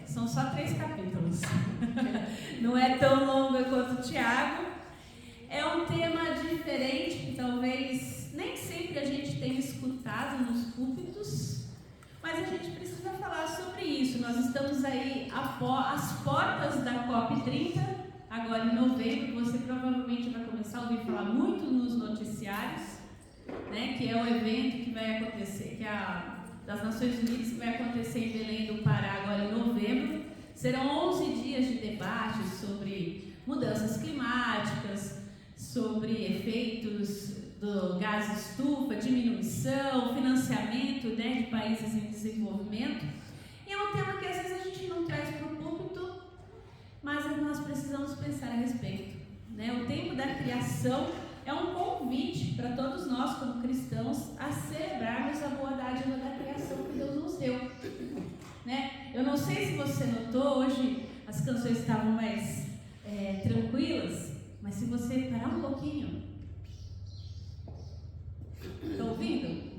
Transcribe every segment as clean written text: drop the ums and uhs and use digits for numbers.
são só 3 capítulos. Não é tão longa quanto o Tiago. É um tema diferente que talvez nem sempre a gente tenha escutado nos púlpitos, mas a gente precisa falar sobre isso. Nós estamos aí às portas da COP30, agora em novembro. Você provavelmente vai começar a ouvir falar muito nos noticiários, né, que é o evento que vai acontecer, que é das Nações Unidas, que vai acontecer em Belém do Pará agora em novembro. Serão 11 dias de debate sobre mudanças climáticas, sobre efeitos do gás estufa, diminuição, financiamento, né, de países em desenvolvimento. E é um tema que às vezes a gente não traz para o púlpito, mas nós precisamos pensar a respeito, né? O tempo da criação é um convite para todos nós, como cristãos, a celebrarmos a boa dádiva da criação que Deus nos deu, né? Eu não sei se você notou, hoje as canções estavam mais tranquilas, mas se você parar um pouquinho, está ouvindo?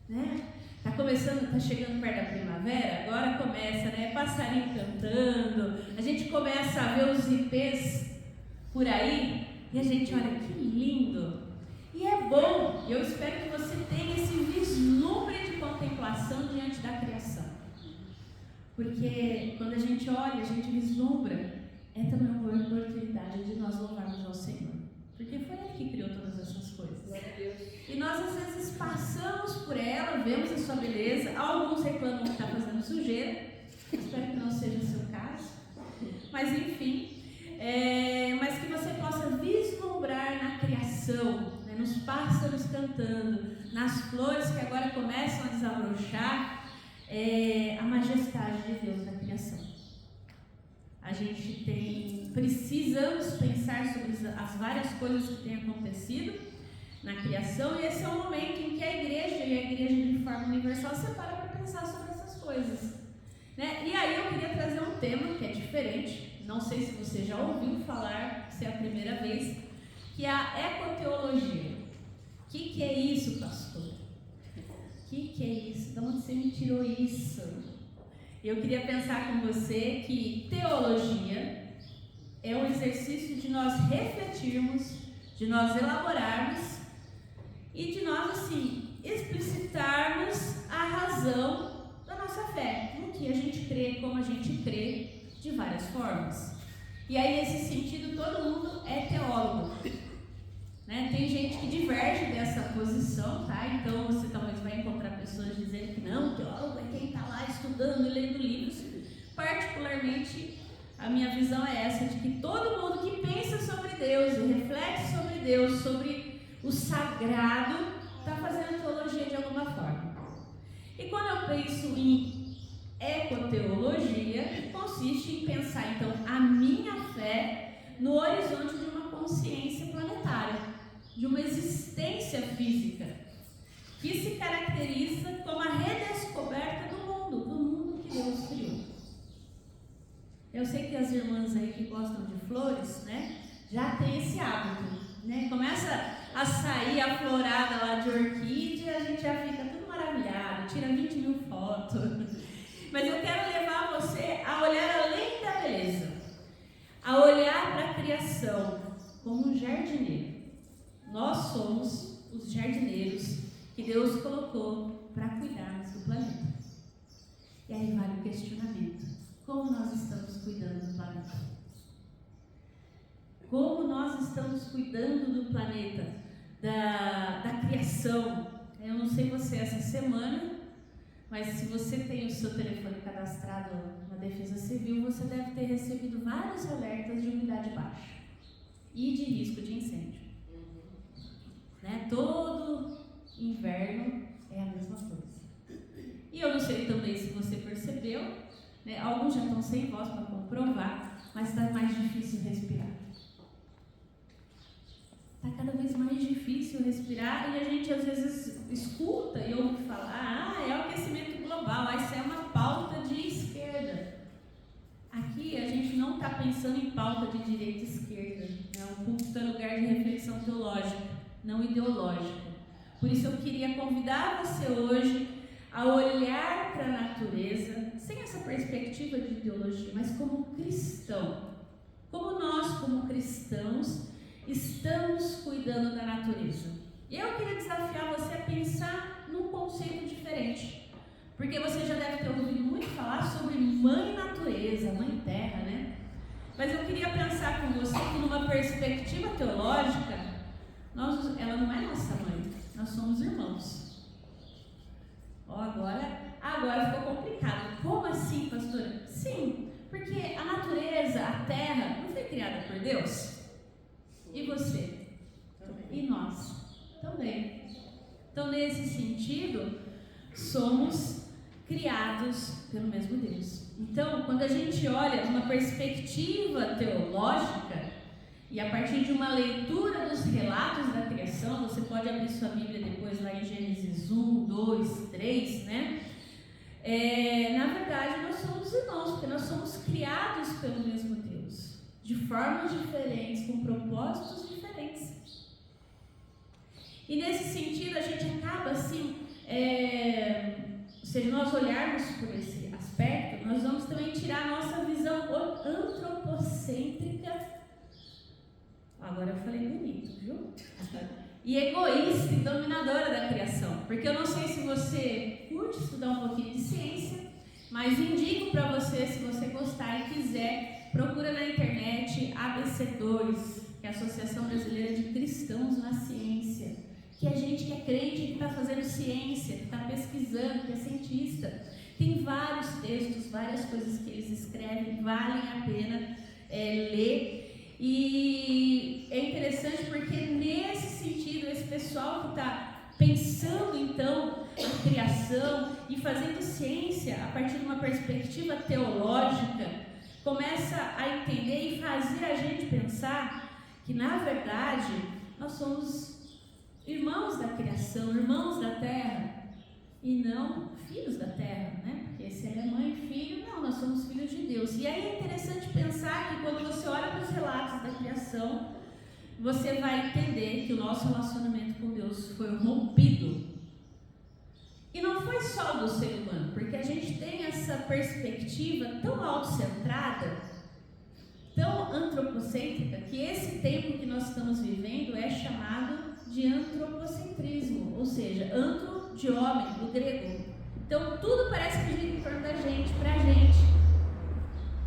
Né? Tá chegando perto da primavera, agora começa, né? Passarinho cantando, a gente começa a ver os ipês por aí, e a gente olha que lindo. E é bom, eu espero que você tenha esse vislumbre de contemplação diante da criação. Porque quando a gente olha, a gente vislumbra, é também uma oportunidade de nós louvarmos ao Senhor. Porque foi Ele que criou todas essas coisas. E nós às vezes passamos por ela, vemos a sua beleza, alguns reclamam que está fazendo sujeira, espero que não seja o seu caso, mas enfim, mas que você possa vislumbrar na criação, né, nos pássaros cantando, nas flores que agora começam a desabrochar, a majestade de Deus na criação. A gente precisamos pensar sobre as várias coisas que têm acontecido na criação, e esse é o momento em que a igreja de forma universal se para pensar sobre essas coisas, né? E aí eu queria trazer um tema que é diferente, não sei se você já ouviu falar, se é a primeira vez, que é a ecoteologia. O que é isso, pastor? O que é isso? De onde você me tirou isso? Eu queria pensar com você que teologia é um exercício de nós refletirmos, de nós elaborarmos e de nós, assim, explicitarmos a razão da nossa fé, no que a gente crê, como a gente crê, de várias formas. E aí, nesse sentido, todo mundo é teólogo, né? Tem gente que diverge dessa posição, tá? Então, você talvez vai encontrar pessoas dizendo que não, teólogo é quem está lá estudando e lendo livros. Particularmente, a minha visão é essa, de que todo mundo que pensa sobre Deus e reflete sobre Deus, sobre o sagrado, está fazendo teologia de alguma forma. E quando eu penso em ecoteologia, consiste em pensar, então, a minha fé no horizonte de uma consciência planetária, de uma existência física, que se caracteriza como a redescoberta do mundo que Deus criou. Eu sei que as irmãs aí que gostam de flores, né, já tem esse hábito, né? Começa a sair a florada lá de orquídea, a gente já fica tudo maravilhado, tira 20 mil fotos. Mas eu quero levar você a olhar além da beleza, a olhar para a criação como um jardineiro. Nós somos os jardineiros que Deus colocou para cuidarmos do planeta. E aí vale o questionamento: como nós estamos cuidando do planeta? Como nós estamos cuidando do planeta, da criação? Eu não sei você essa semana, mas se você tem o seu telefone cadastrado na Defesa Civil, você deve ter recebido vários alertas de umidade baixa e de risco de incêndio. Né? Todo inverno é a mesma coisa. E eu não sei também se você percebeu, né? Alguns já estão sem voz para comprovar, mas está mais difícil respirar. Está cada vez mais difícil respirar e a gente às vezes escuta e ouve falar: é o aquecimento global, isso é uma pauta de esquerda. Aqui a gente não está pensando em pauta de direita e esquerda, né? O púlpito é lugar de reflexão teológica, não ideológica. Por isso eu queria convidar você hoje a olhar para a natureza sem essa perspectiva de ideologia, mas como cristão. Como nós, como cristãos, estamos cuidando da natureza. Eu queria desafiar você a pensar num conceito diferente. Porque você já deve ter ouvido muito falar sobre mãe natureza, mãe terra, né? Mas eu queria pensar com você que numa perspectiva teológica, ela não é nossa mãe, nós somos irmãos. Agora ficou complicado. Como assim, pastora? Sim, porque a natureza, a terra, não foi criada por Deus? E você? E nós? Também. Então, nesse sentido, somos criados pelo mesmo Deus. Então, quando a gente olha numa perspectiva teológica e a partir de uma leitura dos relatos da criação, você pode abrir sua Bíblia depois lá em Gênesis 1, 2, 3, né? Na verdade, nós somos irmãos, porque nós somos criados pelo mesmo Deus, de formas diferentes, com propósitos diferentes. E nesse sentido, a gente acaba assim, se nós olharmos por esse aspecto, nós vamos também tirar a nossa visão antropocêntrica. Agora eu falei bonito, viu? E egoísta e dominadora da criação. Porque eu não sei se você curte estudar um pouquinho de ciência, mas indico para você, se você gostar e quiser, procura na internet ABC2, que é a Associação Brasileira de Cristãos na Ciência. Que é gente que é crente, que está fazendo ciência, que está pesquisando, que é cientista. Tem vários textos, várias coisas que eles escrevem, valem a pena ler. E é interessante porque nesse sentido, esse pessoal que está pensando então a criação e fazendo ciência a partir de uma perspectiva teológica, começa a entender e fazer a gente pensar que na verdade nós somos irmãos da criação, irmãos da terra, e não filhos da terra, né? Porque se ela é mãe e filho, não, nós somos filhos de Deus. E aí é interessante pensar que quando você olha para os relatos da criação, você vai entender que o nosso relacionamento com Deus foi rompido. E não foi só do ser humano, porque a gente tem essa perspectiva tão autocentrada, tão antropocêntrica, que esse tempo que nós estamos vivendo é chamado de antropocentrismo, ou seja, antro de homem, do grego. Então tudo parece que gira em torno da gente, pra gente,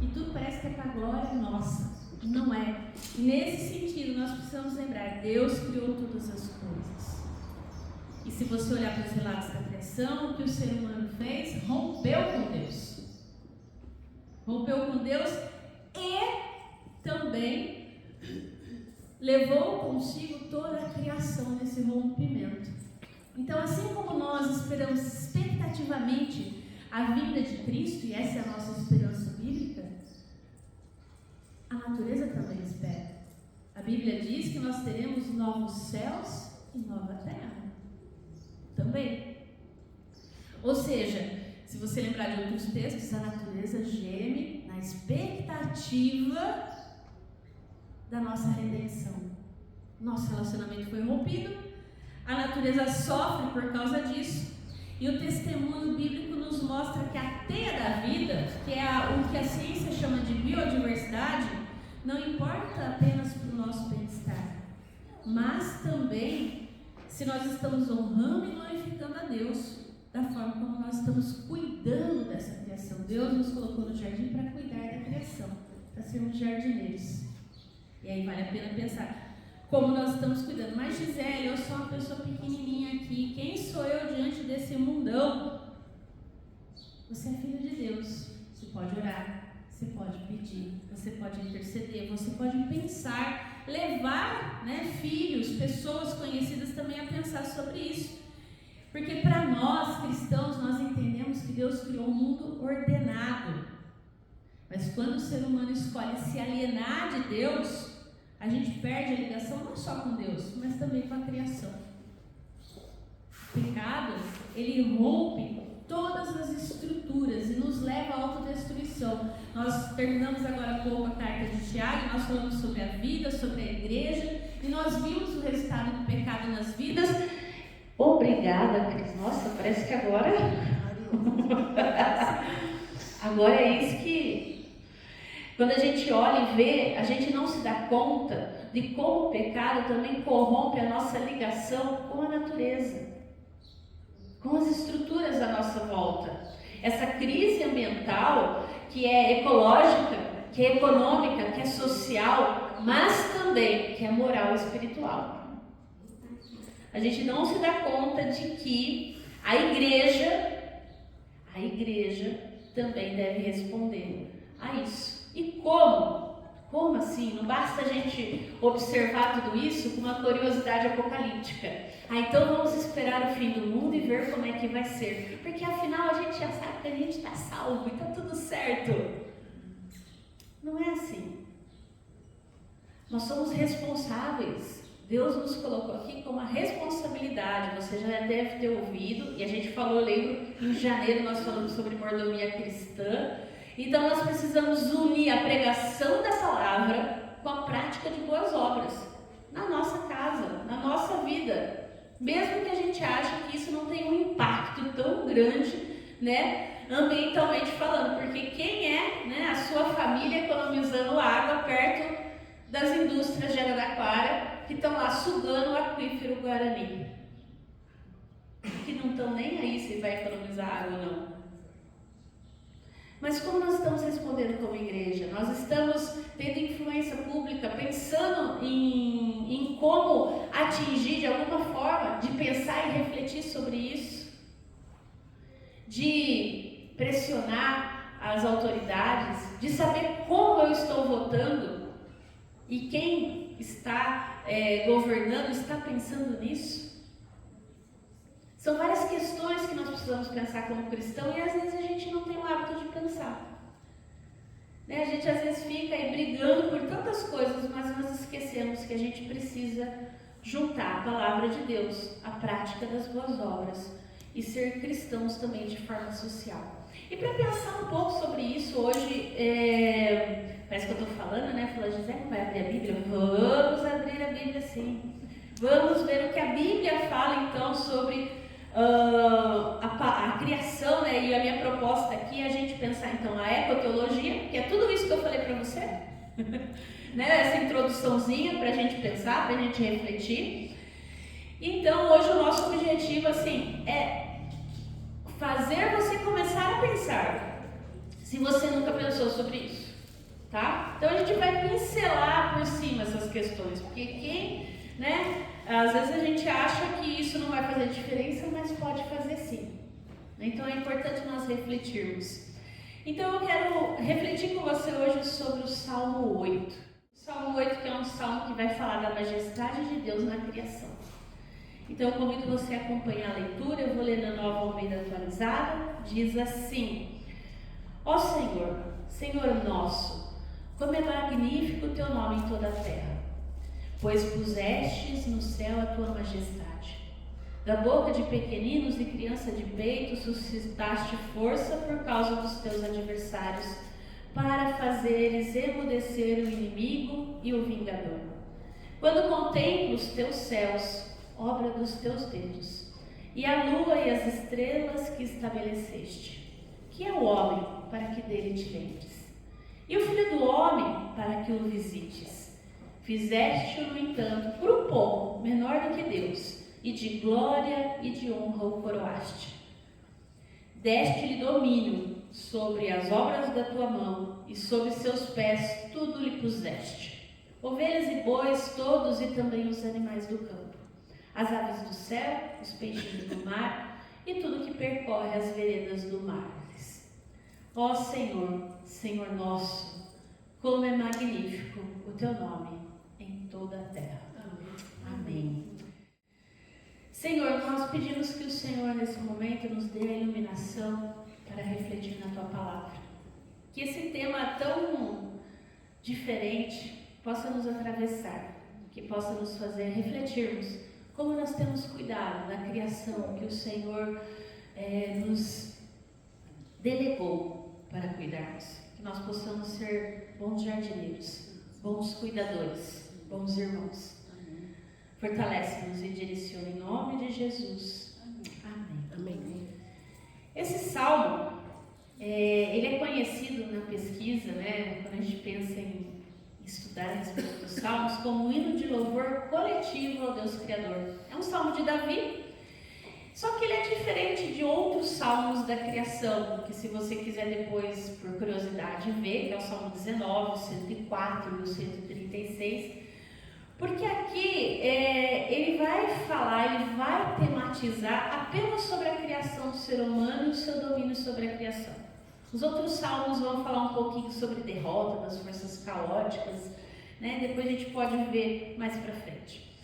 e tudo parece que é para a glória nossa. Não é. E nesse sentido nós precisamos lembrar, Deus criou todas as coisas. E se você olhar para os relatos da criação, o que o ser humano fez? Rompeu com Deus. Rompeu com Deus e também levou consigo toda a criação nesse rompimento. Então, assim como nós esperamos expectativamente a vinda de Cristo, e essa é a nossa esperança bíblica, a natureza também espera. A Bíblia diz que nós teremos novos céus e nova terra. Também. Ou seja, se você lembrar de outros textos, a natureza geme na expectativa da nossa redenção. Nosso relacionamento foi rompido, a natureza sofre por causa disso, e o testemunho bíblico nos mostra que a teia da vida, que é o que a ciência chama de biodiversidade, não importa apenas para o nosso bem-estar, mas também se nós estamos honrando e glorificando a Deus, da forma como nós estamos cuidando dessa criação. Deus nos colocou no jardim para cuidar da criação, para sermos jardineiros. E aí vale a pena pensar como nós estamos cuidando. Mas Gisele, eu sou uma pessoa pequenininha aqui, quem sou eu diante desse mundão? Você é filho de Deus, você pode orar, você pode pedir, você pode interceder, você pode pensar, levar, filhos, pessoas conhecidas também a pensar sobre isso. Porque para nós cristãos, nós entendemos que Deus criou um mundo ordenado. Mas quando o ser humano escolhe se alienar de Deus, a gente perde a ligação não só com Deus, mas também com a criação. O pecado, ele rompe todas as estruturas e nos leva à autodestruição. Nós terminamos agora há pouco a carta de Tiago, nós falamos sobre a vida, sobre a igreja, e nós vimos o resultado do pecado nas vidas. Obrigada, Cris. Nossa, parece que agora... Agora é isso que, quando a gente olha e vê, a gente não se dá conta de como o pecado também corrompe a nossa ligação com a natureza, com as estruturas à nossa volta. Essa crise ambiental, que é ecológica, que é econômica, que é social, mas também que é moral e espiritual. A gente não se dá conta de que a igreja também deve responder a isso. E como? Como assim? Não basta a gente observar tudo isso com uma curiosidade apocalíptica. Então vamos esperar o fim do mundo e ver como é que vai ser. Porque afinal a gente já sabe que a gente está salvo e está tudo certo. Não é assim. Nós somos responsáveis. Deus nos colocou aqui com uma responsabilidade. Você já deve ter ouvido, e a gente falou, eu lembro, em janeiro nós falamos sobre mordomia cristã. Então nós precisamos unir a pregação da palavra com a prática de boas obras na nossa casa, na nossa vida. Mesmo que a gente ache que isso não tem um impacto tão grande, né, ambientalmente falando, porque quem é, né, a sua família economizando água perto das indústrias de Araraquara que estão lá sugando o aquífero Guarani, que não estão nem aí se vai economizar água ou não. Mas como nós estamos respondendo como igreja? Nós estamos tendo influência pública, pensando em como atingir de alguma forma, de pensar e refletir sobre isso, de pressionar as autoridades, de saber como eu estou votando e quem está governando está pensando nisso. São várias questões que nós precisamos pensar como cristão e às vezes a gente não tem o hábito de pensar. Né? A gente às vezes fica aí brigando por tantas coisas, mas nós esquecemos que a gente precisa juntar a palavra de Deus, a prática das boas obras e ser cristãos também de forma social. E para pensar um pouco sobre isso, hoje, parece que eu estou falando, né? Fala, Gisele, vai abrir a Bíblia? Vamos abrir a Bíblia sim. Vamos ver o que a Bíblia fala então sobre a criação, né? E a minha proposta aqui é a gente pensar então a ecoteologia, que é tudo isso que eu falei para você, né? Essa introduçãozinha para a gente pensar, para a gente refletir. Então hoje o nosso objetivo assim é fazer você começar a pensar, se você nunca pensou sobre isso, tá? Então a gente vai pincelar por cima essas questões, porque quem, né? Às vezes a gente acha que isso não vai fazer diferença, mas pode fazer sim. Então é importante nós refletirmos. Então eu quero refletir com você hoje sobre o Salmo 8. O Salmo 8 que é um salmo que vai falar da majestade de Deus na criação. Então eu convido você a acompanhar a leitura, eu vou ler na Nova Almeida Atualizada. Diz assim: Ó Senhor, Senhor nosso, como é magnífico o teu nome em toda a terra, pois pusestes no céu a tua majestade. Da boca de pequeninos e criança de peito suscitaste força por causa dos teus adversários, para fazeres emudecer o inimigo e o vingador. Quando contemplo os teus céus, obra dos teus dedos, e a lua e as estrelas que estabeleceste, que é o homem para que dele te lembres, e o filho do homem para que o visites. Fizeste-o, no entanto, por um pouco menor do que Deus, e de glória e de honra o coroaste. Deste-lhe domínio sobre as obras da tua mão, e sobre seus pés tudo lhe puseste. Ovelhas e bois todos, e também os animais do campo, as aves do céu, os peixes do mar, e tudo que percorre as veredas do mar. Ó Senhor, Senhor nosso, como é magnífico o teu nome em toda a terra. Amém. Amém. Senhor, nós pedimos que o Senhor nesse momento nos dê a iluminação para refletir na tua palavra. Que esse tema tão diferente possa nos atravessar, que possa nos fazer refletirmos como nós temos cuidado da criação que o Senhor nos delegou para cuidarmos. Que nós possamos ser bons jardineiros, bons cuidadores, bons irmãos. Fortalece-nos e direciona em nome de Jesus. Amém. Amém. Esse salmo, ele é conhecido na pesquisa, né, quando a gente pensa em estudar a respeito dos salmos, como um hino de louvor coletivo ao Deus Criador. É um salmo de Davi, só que ele é diferente de outros salmos da criação, que se você quiser depois, por curiosidade, ver, que é o Salmo 19, o 104 e o 136, porque aqui ele vai falar, ele vai tematizar apenas sobre a criação do ser humano e o seu domínio sobre a criação. Os outros salmos vão falar um pouquinho sobre derrota das forças caóticas, né? Depois a gente pode ver mais para frente.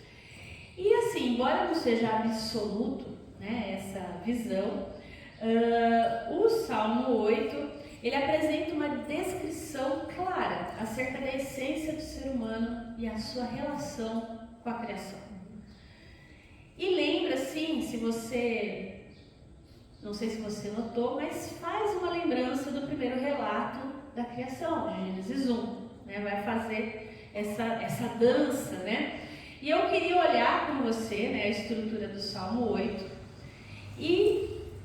E assim, embora não seja absoluto, né, essa visão, o Salmo 8, ele apresenta uma descrição clara acerca da essência do ser humano e a sua relação com a criação. E lembra, sim, se você, não sei se você notou, mas faz uma lembrança do primeiro relato da criação, de Gênesis 1, né? Vai fazer essa dança, né? E eu queria olhar com você, né, a estrutura do Salmo 8,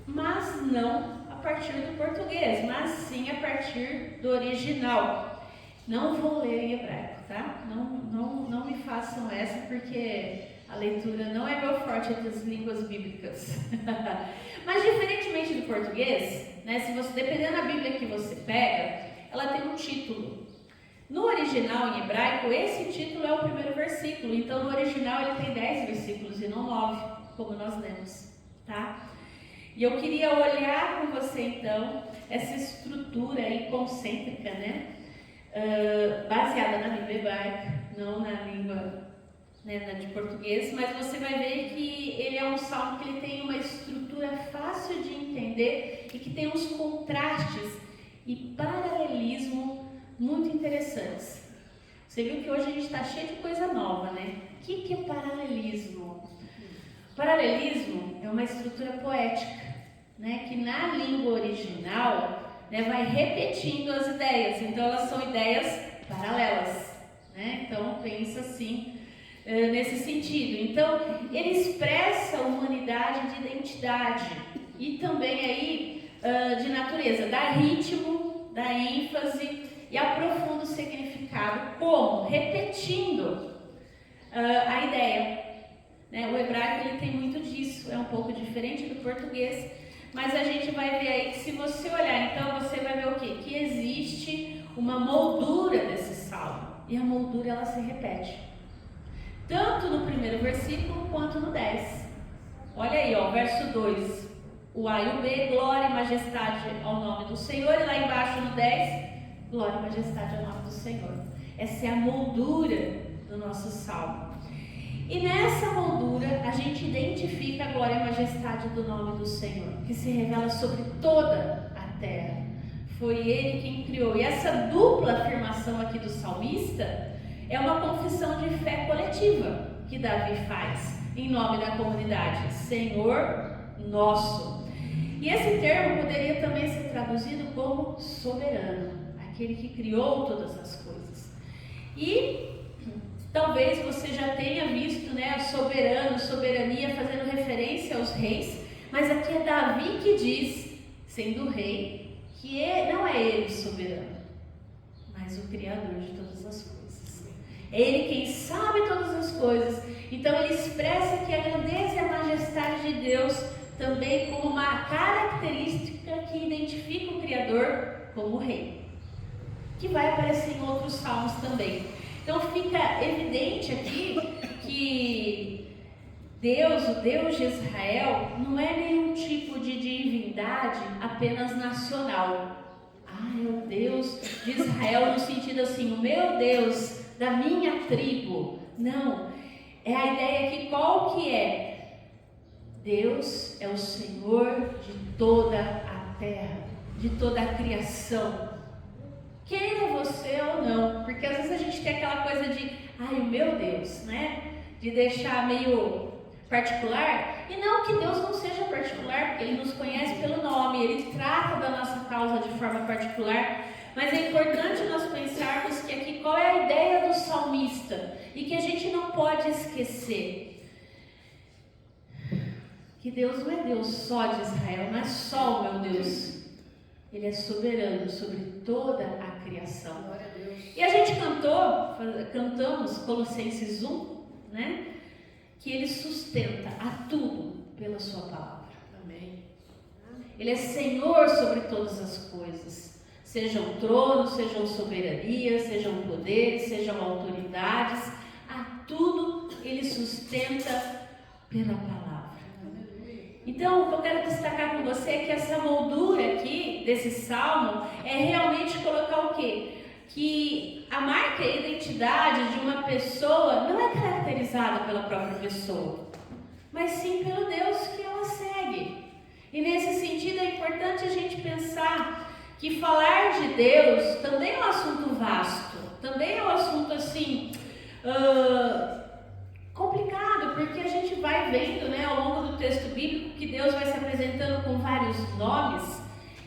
mas não a partir do português, mas sim a partir do original. Não vou ler em hebraico, tá? Não me façam essa, porque a leitura não é meu forte entre as línguas bíblicas. Mas diferentemente do português, né, se você, dependendo da Bíblia que você pega, ela tem um título. No original, em hebraico, esse título é o primeiro versículo. Então, no original, ele tem 10 versículos e não 9, como nós lemos, tá? E eu queria olhar com você, então, essa estrutura aí concêntrica, né? Baseada na Bíblia hebraica, não na língua, né, de português, mas você vai ver que ele é um salmo que ele tem uma estrutura fácil de entender e que tem uns contrastes e paralelismo muito interessantes. Você viu que hoje a gente está cheio de coisa nova, né? O que é paralelismo? Paralelismo é uma estrutura poética, né, que na língua original, né, vai repetindo as ideias. Então elas são ideias paralelas, né? Então pensa assim, nesse sentido. Então ele expressa a humanidade de identidade e também aí de natureza, dá ritmo, dá ênfase e aprofunda o significado, como? Repetindo a ideia. Né? O hebraico ele tem muito disso, é um pouco diferente do português, mas a gente vai ver aí que se você olhar, então você vai ver o quê? Que existe uma moldura desse salmo, e a moldura ela se repete, tanto no primeiro versículo quanto no 10. Olha aí, ó, verso 2, o A e o B, glória e majestade ao nome do Senhor, e lá embaixo no 10, glória e majestade ao nome do Senhor. Essa é a moldura do nosso salmo. E nessa moldura a gente identifica a glória e majestade do nome do Senhor, que se revela sobre toda a terra. Foi Ele quem criou. E essa dupla afirmação aqui do salmista é uma confissão de fé coletiva que Davi faz em nome da comunidade. Senhor nosso. E esse termo poderia também ser traduzido como soberano, aquele que criou todas as coisas. E talvez você já tenha visto, né, soberano, soberania, fazendo referência aos reis, mas aqui é Davi que diz, sendo rei, que não é ele soberano, mas o Criador de todas as coisas. É ele quem sabe todas as coisas. Então ele expressa que a grandeza e a majestade de Deus também como uma característica que identifica o Criador como rei, que vai aparecer em outros salmos também. Então fica evidente aqui que Deus, o Deus de Israel, não é nenhum tipo de divindade apenas nacional. É o Deus de Israel no sentido assim, o meu Deus da minha tribo. Não, é a ideia que qual que é? Deus é o Senhor de toda a terra, de toda a criação. Queira você ou não, porque às vezes a gente tem aquela coisa de, o meu Deus, né? De deixar meio particular, e não que Deus não seja particular, porque Ele nos conhece pelo nome, Ele trata da nossa causa de forma particular, mas é importante nós pensarmos que aqui qual é a ideia do salmista, e que a gente não pode esquecer, que Deus não é Deus só de Israel, não é só o meu Deus. Ele é soberano sobre toda a criação. Glória a Deus. E a gente cantamos Colossenses 1, né? Que Ele sustenta a tudo pela sua palavra. Amém. Ele é Senhor sobre todas as coisas. Sejam tronos, sejam soberanias, sejam poderes, sejam autoridades. A tudo Ele sustenta pela palavra. Então, o que eu quero destacar com você é que essa moldura aqui, desse salmo, é realmente colocar o quê? Que a marca e a identidade de uma pessoa não é caracterizada pela própria pessoa, mas sim pelo Deus que ela segue. E nesse sentido é importante a gente pensar que falar de Deus também é um assunto vasto, também é um assunto assim... complicado, porque a gente vai vendo, né, ao longo do texto bíblico que Deus vai se apresentando com vários nomes.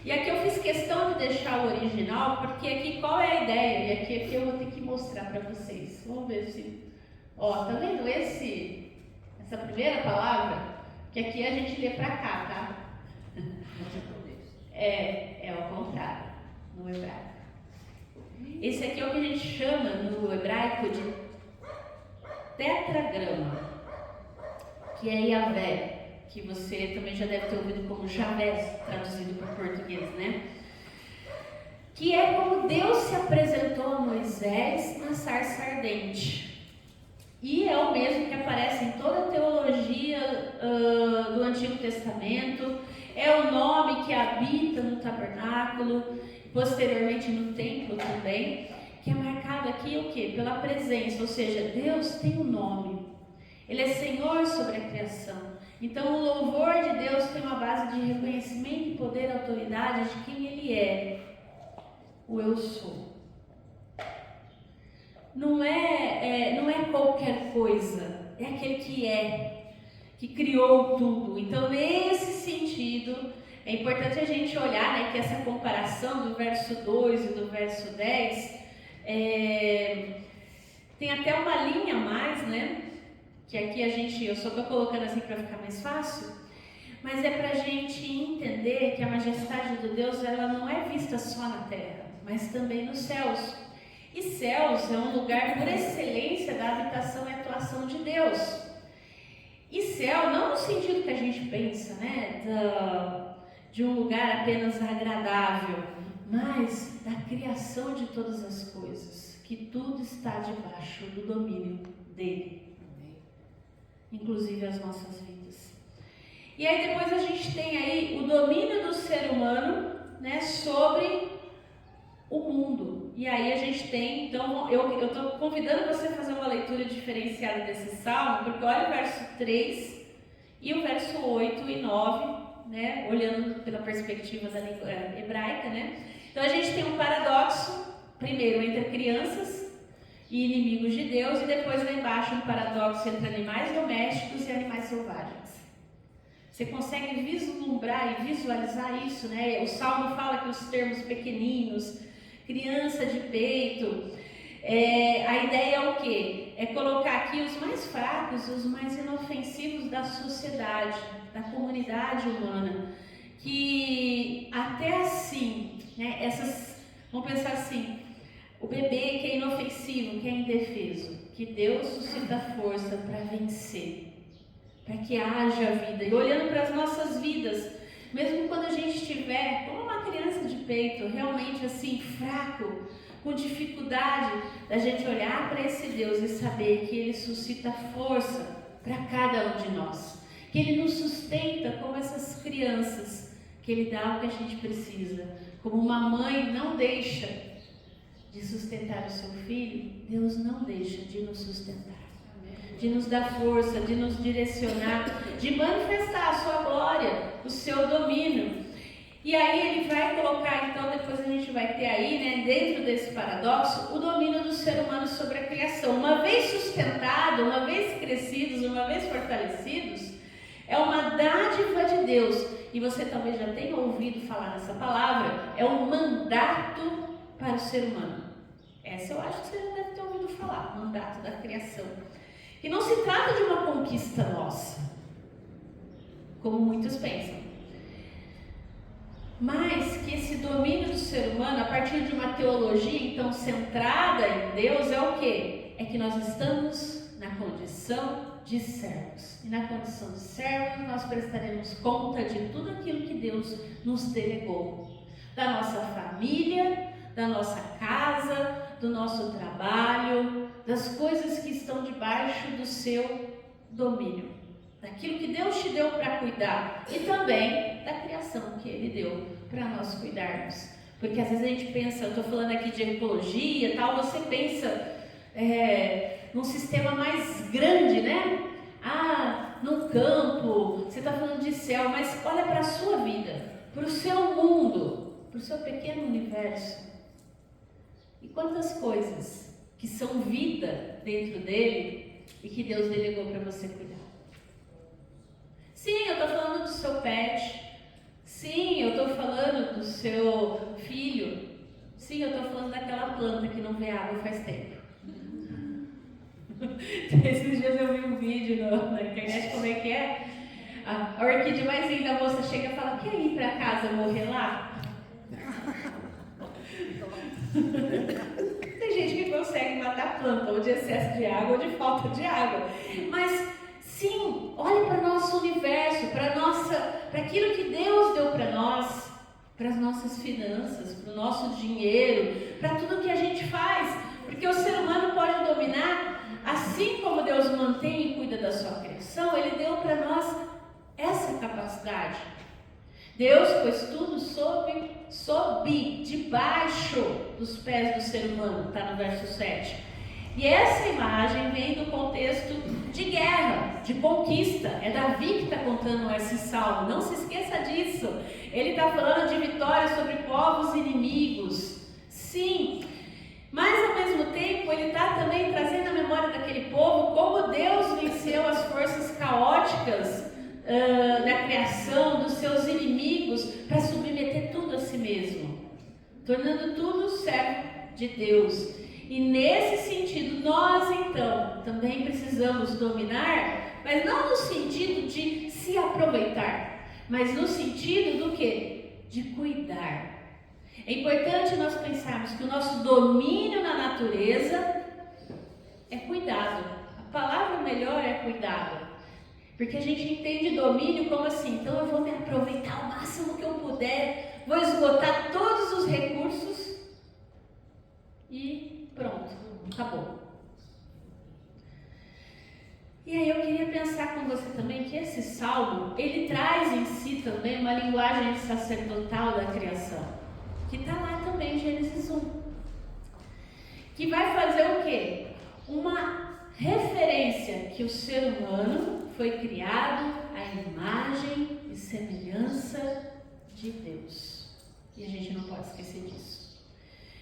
E aqui eu fiz questão de deixar o original, porque aqui qual é a ideia? E aqui eu vou ter que mostrar para vocês. Vamos ver se... Ó, tá vendo essa primeira palavra? Que aqui a gente lê para cá, tá? É ao contrário, no hebraico. Esse aqui é o que a gente chama no hebraico de tetragrama, que é Yahvé, que você também já deve ter ouvido como Javé, traduzido para o português, né? Que é como Deus se apresentou a Moisés na sarça ardente. E é o mesmo que aparece em toda a teologia do Antigo Testamento. É o nome que habita no tabernáculo, posteriormente no templo também, que é marcado aqui o quê? Pela presença, ou seja, Deus tem um nome. Ele é Senhor sobre a criação. Então o louvor de Deus tem uma base de reconhecimento, poder, autoridade de quem Ele é. O eu sou. Não é qualquer coisa, é aquele que criou tudo. Então nesse sentido, é importante a gente olhar, né, que essa comparação do verso 2 e do verso 10, tem até uma linha a mais, né? Que aqui eu só estou colocando assim para ficar mais fácil, mas é para a gente entender que a majestade do Deus, ela não é vista só na terra, mas também nos céus. E céus é um lugar por excelência da habitação e atuação de Deus. E céu, não no sentido que a gente pensa, né, de um lugar apenas agradável, mas da criação de todas as coisas, que tudo está debaixo do domínio dele, inclusive as nossas vidas. E aí depois a gente tem aí o domínio do ser humano, né, sobre o mundo. E aí a gente tem, então, eu estou convidando você a fazer uma leitura diferenciada desse salmo, porque olha o verso 3 e o verso 8 e 9, né, olhando pela perspectiva da língua hebraica, né? Então a gente tem um paradoxo, primeiro entre crianças e inimigos de Deus, e depois lá embaixo um paradoxo entre animais domésticos e animais selvagens. Você consegue vislumbrar e visualizar isso, né? O Salmo fala que os termos pequeninos, criança de peito, a ideia é o quê? É colocar aqui os mais fracos, os mais inofensivos da sociedade, da comunidade humana, que até assim, né, vamos pensar assim, o bebê que é inofensivo, que é indefeso, que Deus suscita força para vencer, para que haja vida. E olhando para as nossas vidas, mesmo quando a gente estiver como uma criança de peito, realmente assim, fraco, com dificuldade, da gente olhar para esse Deus e saber que Ele suscita força para cada um de nós, que Ele nos sustenta como essas crianças, que Ele dá o que a gente precisa. Como uma mãe não deixa de sustentar o seu filho, Deus não deixa de nos sustentar, de nos dar força, de nos direcionar, de manifestar a sua glória, o seu domínio. E aí ele vai colocar, então depois a gente vai ter aí, né, dentro desse paradoxo, o domínio do ser humano sobre a criação. Uma vez sustentado, uma vez crescidos, uma vez fortalecidos, é uma dádiva de Deus. E você talvez já tenha ouvido falar nessa palavra, é um mandato para o ser humano. Essa eu acho que você já deve ter ouvido falar, mandato da criação. E não se trata de uma conquista nossa, como muitos pensam, mas que esse domínio do ser humano, a partir de uma teologia então centrada em Deus, é o quê? É que nós estamos na condição de servos. E na condição de servos nós prestaremos conta de tudo aquilo que Deus nos delegou. Da nossa família, da nossa casa, do nosso trabalho, das coisas que estão debaixo do seu domínio. Daquilo que Deus te deu para cuidar. E também da criação que Ele deu para nós cuidarmos. Porque às vezes a gente pensa, eu estou falando aqui de ecologia e tal, você pensa num sistema mais grande, né? Num campo, você está falando de céu, mas olha para a sua vida, para o seu mundo, para o seu pequeno universo. E quantas coisas que são vida dentro dele e que Deus delegou para você cuidar. Sim, eu estou falando do seu pet. Sim, eu estou falando do seu filho. Sim, eu estou falando daquela planta que não vê água faz tempo. Esses dias eu vi um vídeo na internet, como é que é? A orquídea mais linda, a moça chega e fala: quer ir para casa morrer lá? Tem gente que consegue matar a planta, ou de excesso de água, ou de falta de água. Mas sim, olhe para o nosso universo, para aquilo que Deus deu para nós, para as nossas finanças, para o nosso dinheiro, para tudo que a gente faz. Porque o ser humano pode dominar, assim como Deus mantém e cuida da sua criação, Ele deu para nós essa capacidade. Deus pôs tudo debaixo dos pés do ser humano, está no verso 7. E essa imagem vem do contexto de guerra, de conquista. É Davi que está contando esse salmo, não se esqueça disso. Ele está falando de vitória sobre povos inimigos. Sim, mas ao mesmo tempo ele está também trazendo a memória daquele povo como Deus venceu as forças caóticas da criação, dos seus inimigos, para submeter tudo a si mesmo, tornando tudo servo de Deus. E nesse sentido, nós então também precisamos dominar, mas não no sentido de se aproveitar, mas no sentido do quê? De cuidar. É importante nós pensarmos que o nosso domínio na natureza é cuidado. A palavra melhor é cuidado. Porque a gente entende domínio como assim, então eu vou me aproveitar o máximo que eu puder, vou esgotar todos os recursos e pronto, acabou. E aí eu queria pensar com você também que esse salmo, ele traz em si também uma linguagem sacerdotal da criação, que está lá também em Gênesis 1, que vai fazer o quê? Uma referência que o ser humano foi criado à imagem e semelhança de Deus. E a gente não pode esquecer disso.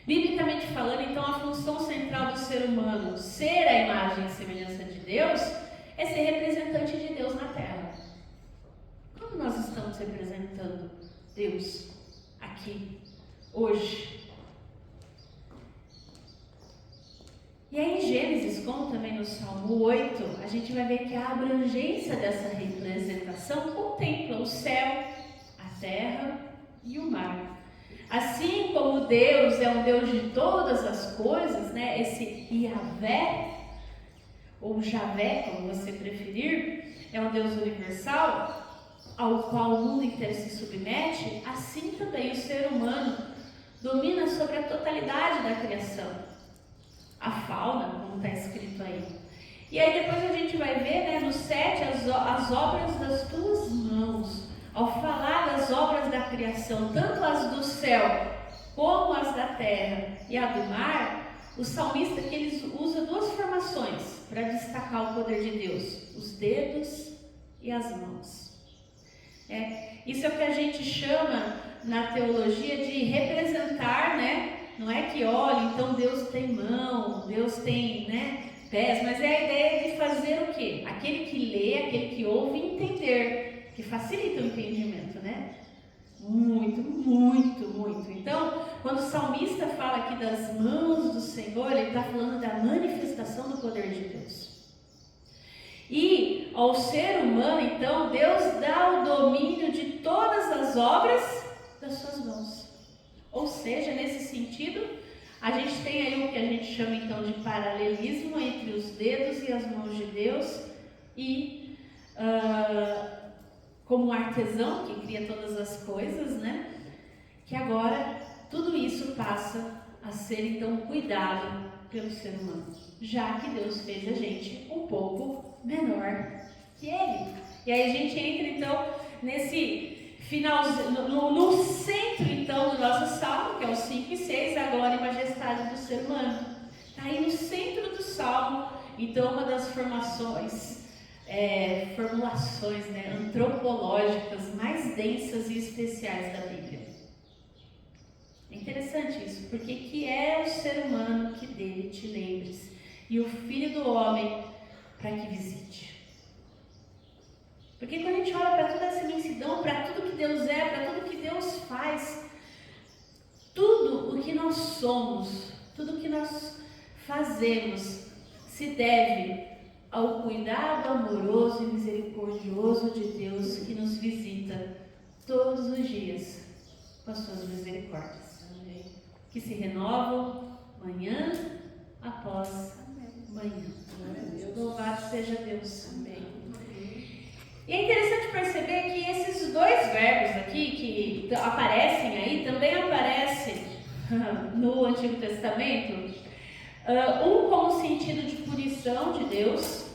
Biblicamente falando, então, a função central do ser humano ser a imagem e semelhança de Deus é ser representante de Deus na Terra. Como nós estamos representando Deus aqui, hoje? E aí em Gênesis, como também no Salmo 8, a gente vai ver que a abrangência dessa representação contempla o céu, a terra e o mar. Assim como Deus é um Deus de todas as coisas, né? Esse Yahvé, ou Javé, como você preferir, é um Deus universal, ao qual o mundo inteiro se submete, assim também o ser humano domina sobre a totalidade da criação. A fauna, como está escrito aí. E aí depois a gente vai ver, né, no 7, as obras das tuas mãos. Ao falar das obras da criação, tanto as do céu como as da terra e a do mar, o salmista que ele usa duas formações para destacar o poder de Deus: os dedos e as mãos. Isso é o que a gente chama na teologia de representar, né? Não é que, olha, então Deus tem mão, Deus tem, né, pés, mas é a ideia de fazer o quê? Aquele que lê, aquele que ouve, entender, que facilita o entendimento, né? Muito, muito, muito. Então, quando o salmista fala aqui das mãos do Senhor, ele está falando da manifestação do poder de Deus. E ao ser humano, então, Deus dá o domínio de todas as obras das suas mãos. Ou seja, nesse sentido, a gente tem aí o que a gente chama então de paralelismo entre os dedos e as mãos de Deus e como um artesão que cria todas as coisas, né? Que agora tudo isso passa a ser então cuidado pelo ser humano, já que Deus fez a gente um pouco menor que Ele. E aí a gente entra então nesse finalzinho, no centro então do nosso salmo, que é o 5 e 6, a glória e majestade do ser humano. Está aí no centro do salmo, então uma das formulações, né, antropológicas mais densas e especiais da Bíblia. É interessante isso, porque que é o ser humano que dele te lembres, e o Filho do Homem para que visite. Porque quando a gente olha para toda essa imensidão, para tudo que Deus é, para tudo que Deus faz, tudo o que nós somos, tudo o que nós fazemos, se deve ao cuidado amoroso e misericordioso de Deus que nos visita todos os dias com as suas misericórdias, que se renovam manhã após manhã. Louvado seja Deus. Amém. E é interessante perceber que esses dois verbos aqui que aparecem aí, também aparecem no Antigo Testamento, um como sentido de punição de Deus,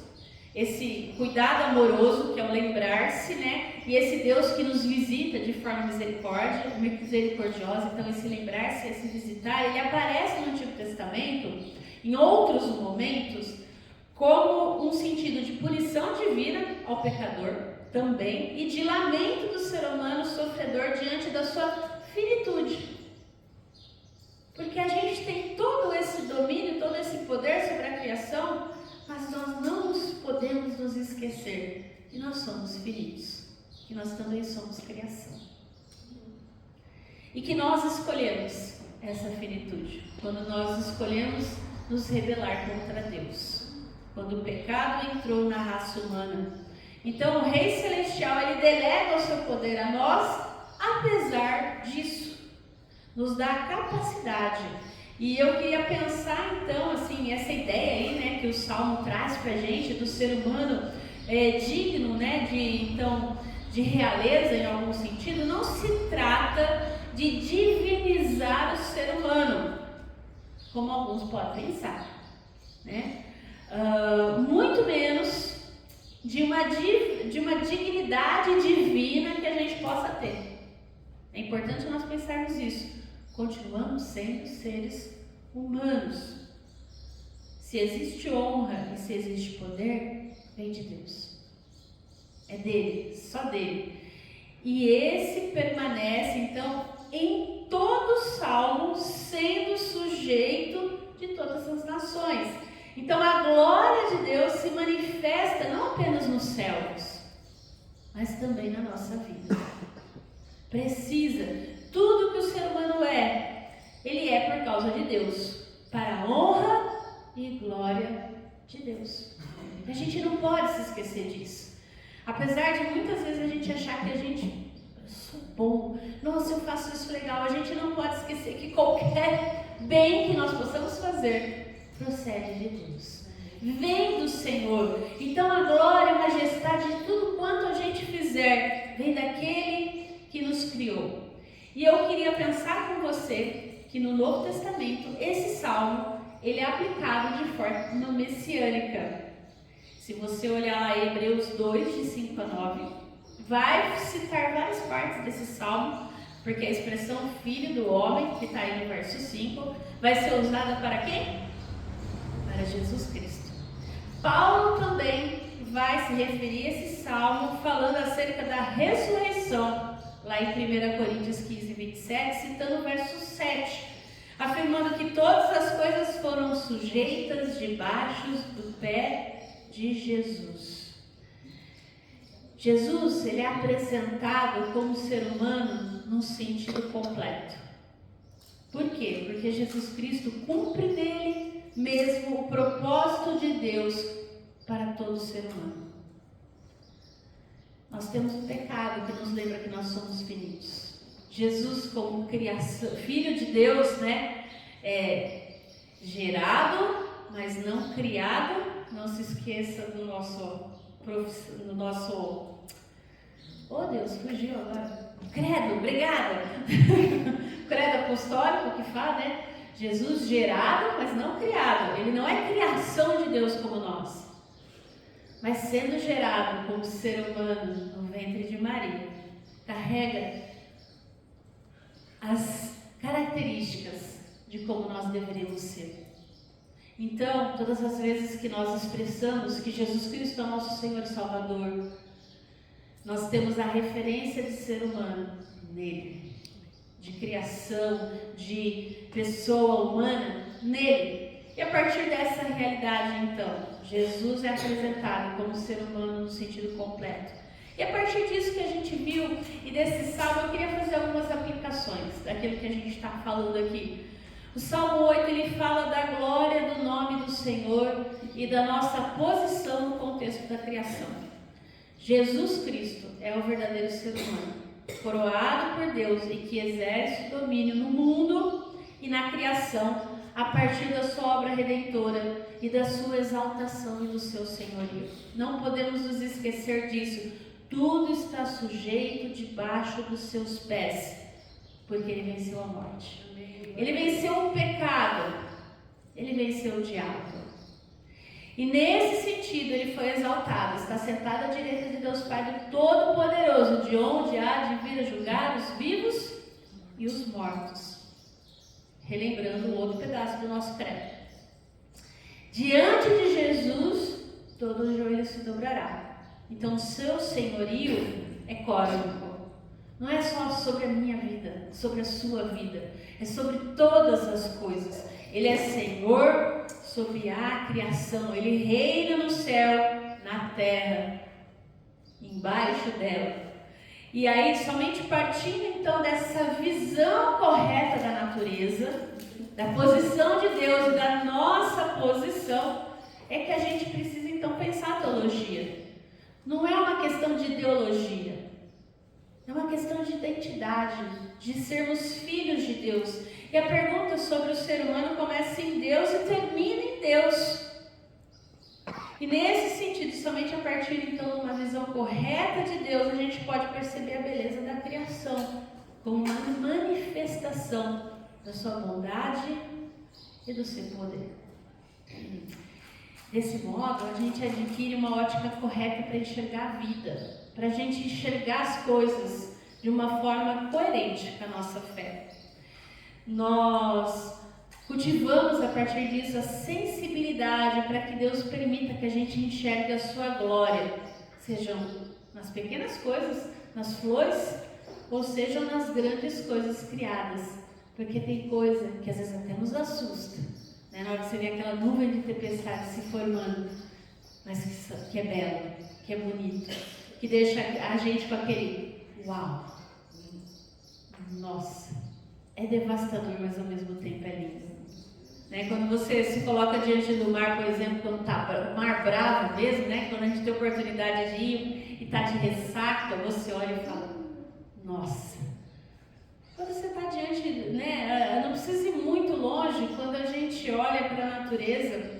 esse cuidado amoroso que é o lembrar-se, né? E esse Deus que nos visita de forma misericordiosa, então esse lembrar-se, esse visitar, ele aparece no Antigo Testamento, em outros momentos, como um sentido de punição divina ao pecador também e de lamento do ser humano sofredor diante da sua finitude. Porque a gente tem todo esse domínio, todo esse poder sobre a criação, mas nós não podemos nos esquecer que nós somos finitos, que nós também somos criação. E que nós escolhemos essa finitude, quando nós escolhemos nos rebelar contra Deus. Quando o pecado entrou na raça humana. Então o Rei Celestial, ele delega o seu poder a nós, apesar disso. Nos dá a capacidade. E eu queria pensar então, assim, essa ideia aí, né, que o Salmo traz pra gente, do ser humano digno, né, de realeza em algum sentido. Não se trata de divinizar o ser humano, como alguns podem pensar, né? Muito menos de uma dignidade divina que a gente possa ter. É importante nós pensarmos isso. Continuamos sendo seres humanos. Se existe honra e se existe poder, vem de Deus. É dele, só dele. E esse permanece, então, em todo o salmo, sendo sujeito de todas as nações. Então a glória de Deus se manifesta não apenas nos céus, mas também na nossa vida. Precisa, tudo que o ser humano ele é por causa de Deus, para a honra e glória de Deus. A gente não pode se esquecer disso. Apesar de muitas vezes a gente achar que eu sou bom, nossa, eu faço isso legal, a gente não pode esquecer que qualquer bem que nós possamos fazer procede de Deus, vem do Senhor. Então a glória, a majestade de tudo quanto a gente fizer vem daquele que nos criou. E eu queria pensar com você que no Novo Testamento esse salmo ele é aplicado de forma messiânica. Se você olhar lá em Hebreus 2, de 5 a 9, vai citar várias partes desse salmo, porque a expressão filho do homem, que está aí no verso 5, vai ser usada para quem? Para Jesus Cristo. Paulo também vai se referir a esse salmo falando acerca da ressurreição, lá em 1 Coríntios 15, 27, citando o verso 7, afirmando que todas as coisas foram sujeitas debaixo do pé de Jesus. Jesus, ele é apresentado como ser humano num sentido completo. Por quê? Porque Jesus Cristo cumpre nele mesmo o propósito de Deus para todo ser humano. Nós temos um pecado que nos lembra que nós somos finitos. Jesus como criação, Filho de Deus, né? Gerado, mas não criado. Não se esqueça do nosso oh Deus, fugiu agora. Credo, obrigada. Credo apostólico que fala, né? Jesus gerado, mas não criado. Ele não é criação de Deus como nós, mas sendo gerado como ser humano no ventre de Maria, carrega as características de como nós deveríamos ser. Então, todas as vezes que nós expressamos que Jesus Cristo é o nosso Senhor e Salvador, nós temos a referência de ser humano nele, de criação, de pessoa humana nele. E a partir dessa realidade, então, Jesus é apresentado como ser humano no sentido completo. E a partir disso que a gente viu, e desse salmo, eu queria fazer algumas aplicações daquilo que a gente está falando aqui. O Salmo 8, ele fala da glória do nome do Senhor e da nossa posição no contexto da criação. Jesus Cristo é o verdadeiro ser humano, coroado por Deus e que exerce domínio no mundo e na criação a partir da sua obra redentora e da sua exaltação e do seu senhorio. Não podemos nos esquecer disso. Tudo está sujeito debaixo dos seus pés, porque ele venceu a morte. Ele venceu o pecado, ele venceu o diabo. E nesse sentido ele foi exaltado, está sentado à direita de Deus Pai do Todo-Poderoso, de onde há de vir a julgar os vivos e os mortos. Relembrando o outro pedaço do nosso credo. Diante de Jesus, todo joelho se dobrará. Então, o seu senhorio é cósmico. Não é só sobre a minha vida, sobre a sua vida. É sobre todas as coisas. Ele é Senhor sobre a criação. Ele reina no céu, na terra, embaixo dela. E aí, somente partindo então dessa visão correta da natureza, da posição de Deus e da nossa posição, é que a gente precisa então pensar a teologia. Não é uma questão de ideologia, é uma questão de identidade, de sermos filhos de Deus. E a pergunta sobre o ser humano começa em Deus e termina em Deus. E nesse sentido, somente a partir então de uma visão correta de Deus, a gente pode perceber a beleza da criação como uma manifestação da sua bondade e do seu poder. Desse modo, a gente adquire uma ótica correta para enxergar a vida, para a gente enxergar as coisas de uma forma coerente com a nossa fé. Nós cultivamos a partir disso a sensibilidade para que Deus permita que a gente enxergue a sua glória, sejam nas pequenas coisas, nas flores, ou sejam nas grandes coisas criadas, porque tem coisa que às vezes até nos assusta, né? Na hora que você vê aquela nuvem de tempestade se formando, mas que é belo, que é bonito, que deixa a gente com aquele uau, nossa, é devastador, mas ao mesmo tempo é lindo. Né? Quando você se coloca diante do mar, por exemplo, quando está mar bravo mesmo, né? Quando a gente tem oportunidade de ir e está de ressaca, você olha e fala, nossa. Quando você está diante, né? Não precisa ir muito longe, quando a gente olha para a natureza,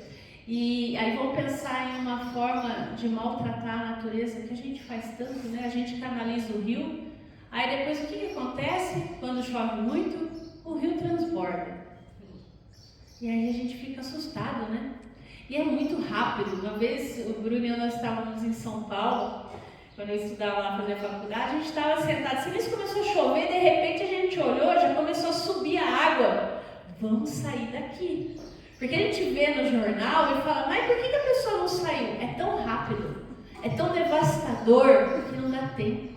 e aí vamos pensar em uma forma de maltratar a natureza, que a gente faz tanto, né? A gente canaliza o rio, aí depois o que acontece? Quando chove muito, o rio transborda. E aí a gente fica assustado, né? E é muito rápido. Uma vez, o Bruno e eu, nós estávamos em São Paulo, quando eu estudava lá, fazia faculdade, a gente estava sentado, assim, mas começou a chover, de repente a gente olhou, já começou a subir a água. Vamos sair daqui. Porque a gente vê no jornal e fala, mas por que a pessoa não saiu? É tão rápido, é tão devastador, que não dá tempo.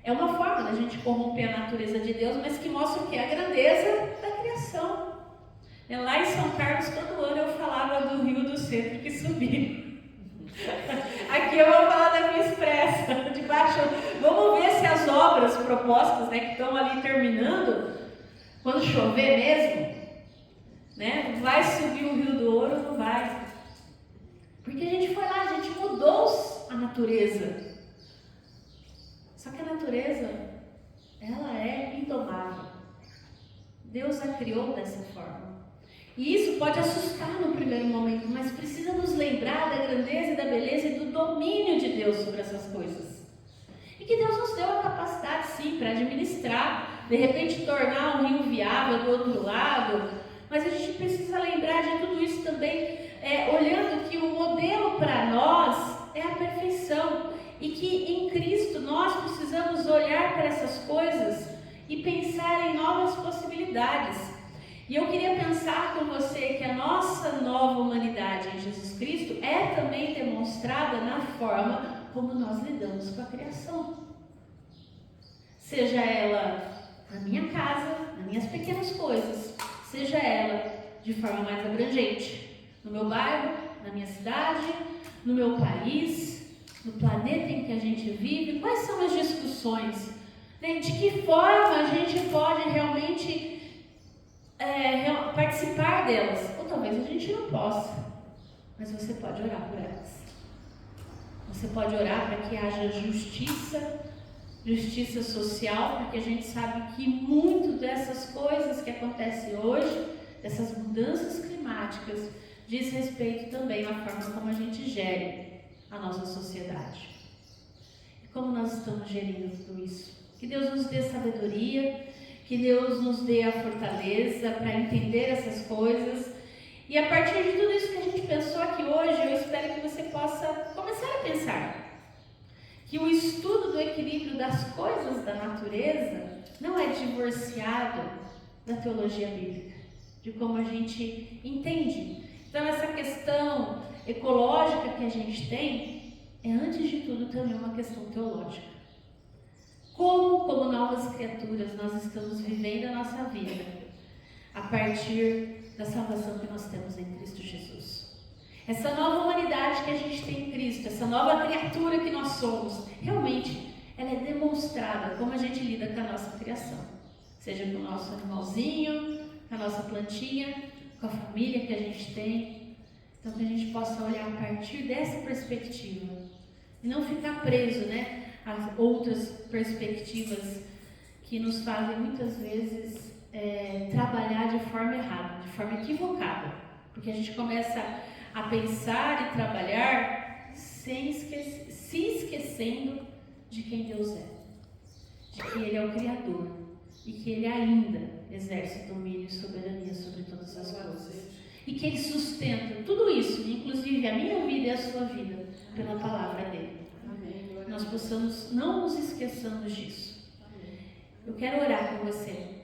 É uma forma da gente corromper a natureza de Deus, mas que mostra o quê? A grandeza da criação. Lá em São Carlos, todo ano eu falava do Rio do Centro que subia. Aqui eu vou falar da Via Expressa, de baixo. Vamos ver se as obras propostas, né, que estão ali terminando, quando chover mesmo, né, vai subir o Rio do Ouro ou não vai? Porque a gente foi lá, a gente mudou a natureza. Só que a natureza, ela Deus a criou dessa forma. E isso pode assustar no primeiro momento, mas precisa nos lembrar da grandeza e da beleza e do domínio de Deus sobre essas coisas. E que Deus nos deu a capacidade, sim, para administrar, de repente tornar um rio viável do outro lado, mas a gente precisa lembrar de tudo isso também, olhando que o modelo para nós é a perfeição, e que em Cristo nós precisamos olhar para essas coisas e pensar em novas possibilidades. E eu queria pensar com você que a nossa nova humanidade em Jesus Cristo é também demonstrada na forma como nós lidamos com a criação. Seja ela na minha casa, nas minhas pequenas coisas, seja ela de forma mais abrangente, no meu bairro, na minha cidade, no meu país, no planeta em que a gente vive. Quais são as discussões? De que forma a gente pode realmente participar delas? Ou talvez a gente não possa, mas você pode orar por elas. Você pode orar para que haja justiça social, porque a gente sabe que muito dessas coisas que acontecem hoje, dessas mudanças climáticas, diz respeito também à forma como a gente gere a nossa sociedade. E como nós estamos gerindo tudo isso? Que Deus nos dê sabedoria, que Deus nos dê a fortaleza para entender essas coisas. E a partir de tudo isso que a gente pensou aqui hoje, eu espero que você possa começar a pensar que o estudo do equilíbrio das coisas da natureza não é divorciado da teologia bíblica, de como a gente entende. Então essa questão ecológica que a gente tem é, antes de tudo, também uma questão teológica. Como novas criaturas, nós estamos vivendo a nossa vida a partir da salvação que nós temos em Cristo Jesus. Essa nova humanidade que a gente tem em Cristo, essa nova criatura que nós somos, realmente ela é demonstrada como a gente lida com a nossa criação. Seja com o nosso animalzinho, com a nossa plantinha, com a família que a gente tem. Então que a gente possa olhar a partir dessa perspectiva e não ficar preso, a outras perspectivas que nos fazem muitas vezes trabalhar de forma errada, de forma equivocada, porque a gente começa a pensar e trabalhar se esquecendo de quem Deus é, de que Ele é o Criador e que Ele ainda exerce domínio e soberania sobre todas as coisas e que Ele sustenta tudo isso, inclusive a minha vida e a sua vida, pela palavra dEle. Nós possamos não nos esqueçamos disso. Eu quero orar com você.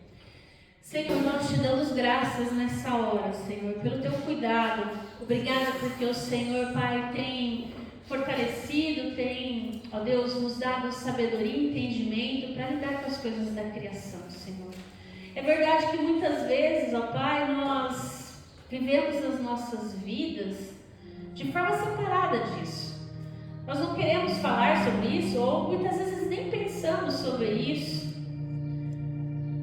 Senhor, nós te damos graças nessa hora, Senhor, pelo teu cuidado. Obrigada porque o Senhor, Pai, tem fortalecido, tem, ó Deus, nos dado sabedoria e entendimento para lidar com as coisas da criação, Senhor. É verdade que muitas vezes, ó Pai, nós vivemos as nossas vidas de forma separada disso. Nós não queremos falar sobre isso, ou muitas vezes nem pensamos sobre isso.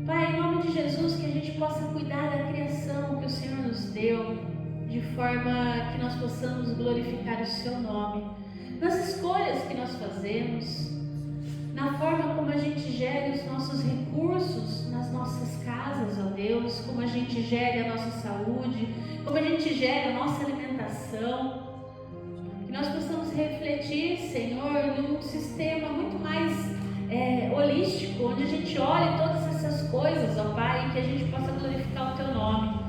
Pai, em nome de Jesus, que a gente possa cuidar da criação que o Senhor nos deu, de forma que nós possamos glorificar o seu nome, nas escolhas que nós fazemos, na forma como a gente gere os nossos recursos nas nossas casas, ó Deus, como a gente gere a nossa saúde, como a gente gere a nossa alimentação. Que nós possamos refletir, Senhor, num sistema muito mais holístico, onde a gente olhe todas essas coisas, ó Pai, e que a gente possa glorificar o Teu nome.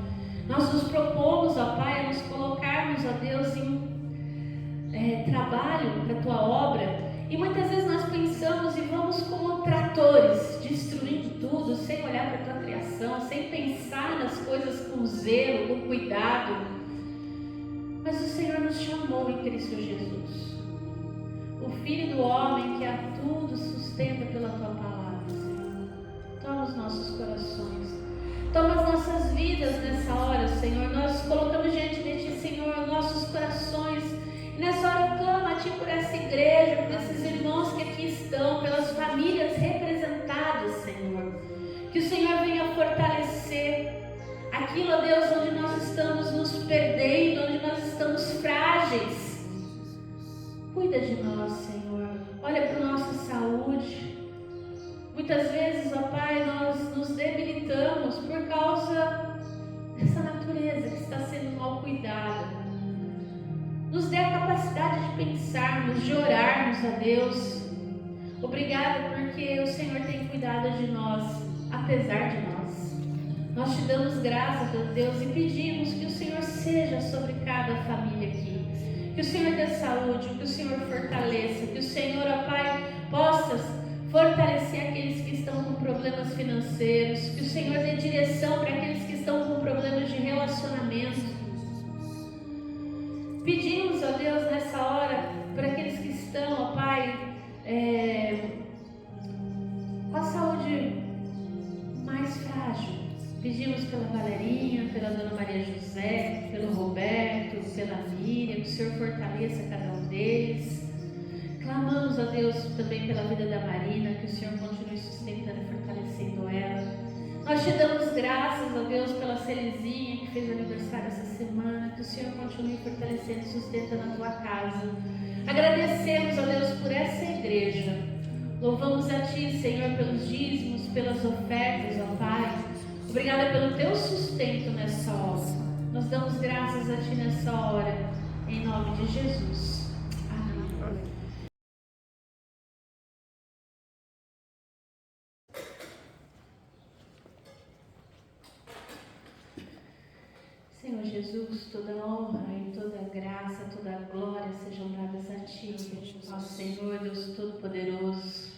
Nós nos propomos, ó Pai, a nos colocarmos, ó Deus, em trabalho para a Tua obra, e muitas vezes nós pensamos e vamos como tratores, destruindo tudo, sem olhar para a Tua criação, sem pensar nas coisas com zelo, com cuidado. Mas o Senhor nos chamou em Cristo Jesus, o Filho do homem que a tudo sustenta pela Tua palavra, Senhor. Toma os nossos corações, toma as nossas vidas nessa hora, Senhor. Nós colocamos diante de Ti, Senhor, nossos corações. E nessa hora eu clamo a Ti por essa igreja, por esses irmãos que aqui estão, pelas famílias representadas, Senhor. Que o Senhor venha fortalecer aquilo, ó Deus, onde nós estamos nos perdendo, onde nós estamos frágeis. Cuida de nós, Senhor. Olha para a nossa saúde. Muitas vezes, ó Pai, nós nos debilitamos por causa dessa natureza que está sendo mal cuidada. Nos dê a capacidade de pensarmos, de orarmos a Deus. Obrigada porque o Senhor tem cuidado de nós, apesar de nós. Nós te damos graças, a Deus, e pedimos que o Senhor seja sobre cada família aqui. Que o Senhor dê saúde, que o Senhor fortaleça, que o Senhor, ó Pai, possa fortalecer aqueles que estão com problemas financeiros, que o Senhor dê direção para aqueles que estão com problemas de relacionamento. Pedimos, ó Deus, nessa hora, para aqueles que estão, ó Pai, com a saúde mais frágil. Pedimos pela Valerinha, pela Dona Maria José, pelo Roberto, pela Miriam, que o Senhor fortaleça cada um deles. Clamamos a Deus também pela vida da Marina, que o Senhor continue sustentando e fortalecendo ela. Nós te damos graças, ó Deus, pela Celizinha, que fez aniversário essa semana, que o Senhor continue fortalecendo e sustentando a tua casa. Agradecemos, ó Deus, por essa igreja. Louvamos a Ti, Senhor, pelos dízimos, pelas ofertas, ó Pai. Obrigada pelo Teu sustento nessa hora. Nós damos graças a Ti nessa hora, em nome de Jesus. Amém. Senhor Jesus, toda honra e toda graça, toda glória sejam dadas a Ti, ó Senhor, Deus Todo-Poderoso,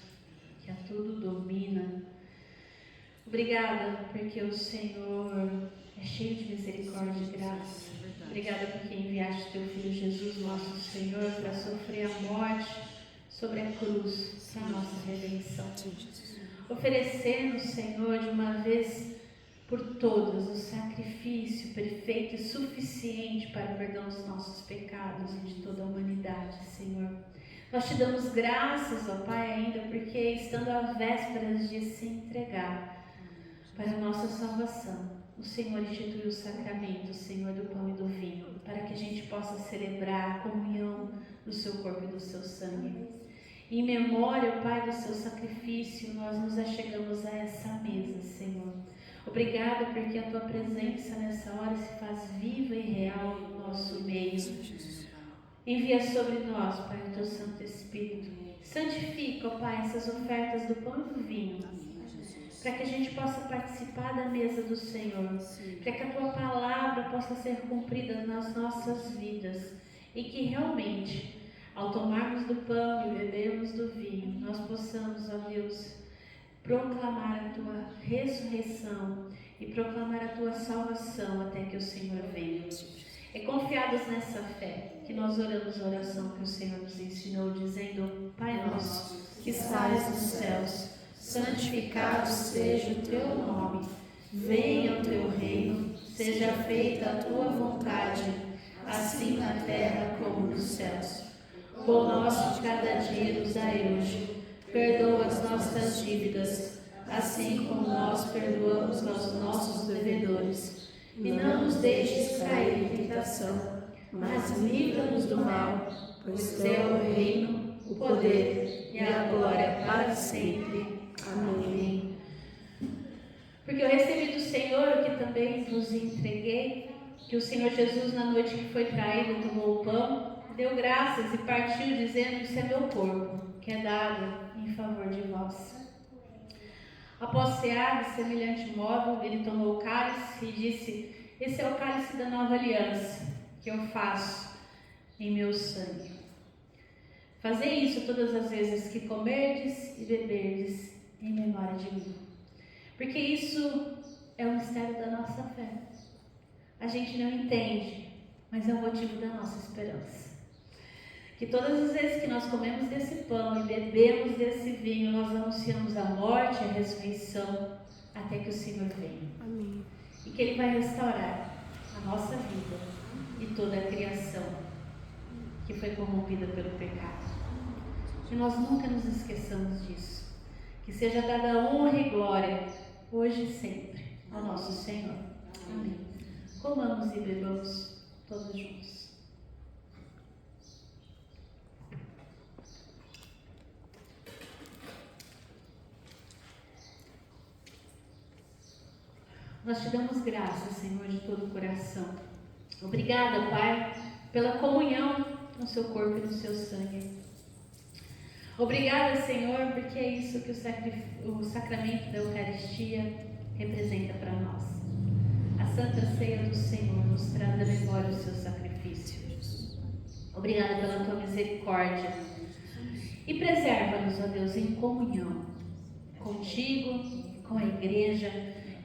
que a tudo domina. Obrigada porque o Senhor é cheio de misericórdia e graça. Obrigada porque enviaste Teu Filho Jesus, nosso Senhor, para sofrer a morte sobre a cruz, para a nossa redenção. Oferecendo, Senhor, de uma vez por todas o sacrifício perfeito e suficiente para o perdão dos nossos pecados e de toda a humanidade, Senhor. Nós te damos graças, ó Pai, ainda porque estando à vésperas de se entregar para a nossa salvação, o Senhor instituiu o sacramento, Senhor, do pão e do vinho, para que a gente possa celebrar a comunhão do seu corpo e do seu sangue. Em memória, ó Pai, do seu sacrifício, nós nos achegamos a essa mesa, Senhor. Obrigada porque a Tua presença nessa hora se faz viva e real no nosso meio. Envia sobre nós, Pai, o Teu Santo Espírito. Santifica, ó Pai, essas ofertas do pão e do vinho, para que a gente possa participar da mesa do Senhor, para que a Tua palavra possa ser cumprida nas nossas vidas e que realmente, ao tomarmos do pão e bebermos do vinho, nós possamos, ó Deus, proclamar a Tua ressurreição e proclamar a Tua salvação até que o Senhor venha. É confiados nessa fé que nós oramos a oração que o Senhor nos ensinou, dizendo: Pai nosso, que estais nos céus, santificado seja o Teu nome. Venha o Teu reino, seja feita a Tua vontade, assim na terra como nos céus. O pão nosso de cada dia nos dai hoje. Perdoa as nossas dívidas, assim como nós perdoamos aos nossos devedores. E não nos deixes cair em tentação, mas livra-nos do mal, pois Teu é o reino, o poder e a glória para sempre. Amém. Porque eu recebi do Senhor o que também vos entreguei, que o Senhor Jesus, na noite que foi traído, tomou o pão, deu graças e partiu, dizendo: Isso é meu corpo, que é dado em favor de vós. Após cear, de semelhante modo, ele tomou o cálice e disse: Esse é o cálice da nova aliança, que eu faço em meu sangue. Fazei isso todas as vezes que comerdes e beberdes em memória de mim. Porque isso é o mistério da nossa fé. A gente não entende, mas é o motivo da nossa esperança. Que todas as vezes que nós comemos desse pão e bebemos desse vinho, nós anunciamos a morte e a ressurreição até que o Senhor venha. Amém. E que Ele vai restaurar a nossa vida e toda a criação que foi corrompida pelo pecado. Que nós nunca nos esqueçamos disso. Que seja dada honra e glória, hoje e sempre, ao nosso Senhor. Amém. Comamos e bebamos todos juntos. Nós te damos graças, Senhor, de todo o coração. Obrigada, Pai, pela comunhão no seu corpo e no seu sangue. Obrigada, Senhor, porque é isso que o sacramento da Eucaristia representa para nós. A Santa Ceia do Senhor nos traz à memória o seu sacrifício. Obrigada pela tua misericórdia. E preserva-nos, ó Deus, em comunhão contigo, com a igreja,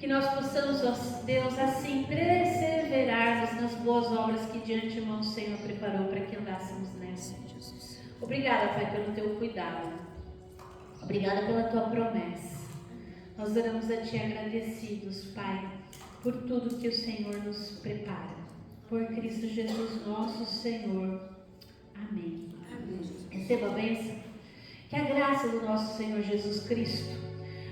que nós possamos, ó Deus, assim perseverarmos nas boas obras que de antemão o Senhor preparou para que andássemos nessa. Obrigada, Pai, pelo teu cuidado. Obrigada pela tua promessa. Nós oramos a Ti agradecidos, Pai, por tudo que o Senhor nos prepara. Por Cristo Jesus, nosso Senhor. Amém. Receba a bênção. Que a graça do nosso Senhor Jesus Cristo,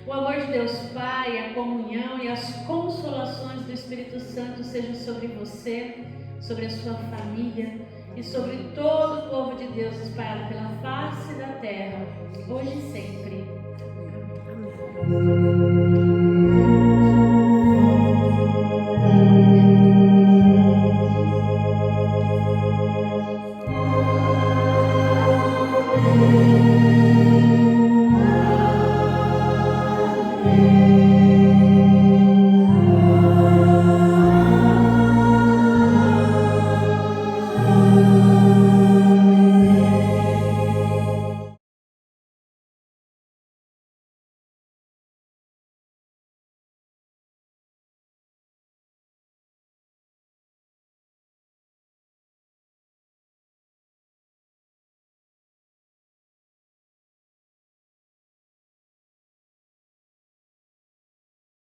o amor de Deus Pai, a comunhão e as consolações do Espírito Santo sejam sobre você, sobre a sua família e sobre todo o povo de Deus espalhado pela face da terra, hoje e sempre. Amém.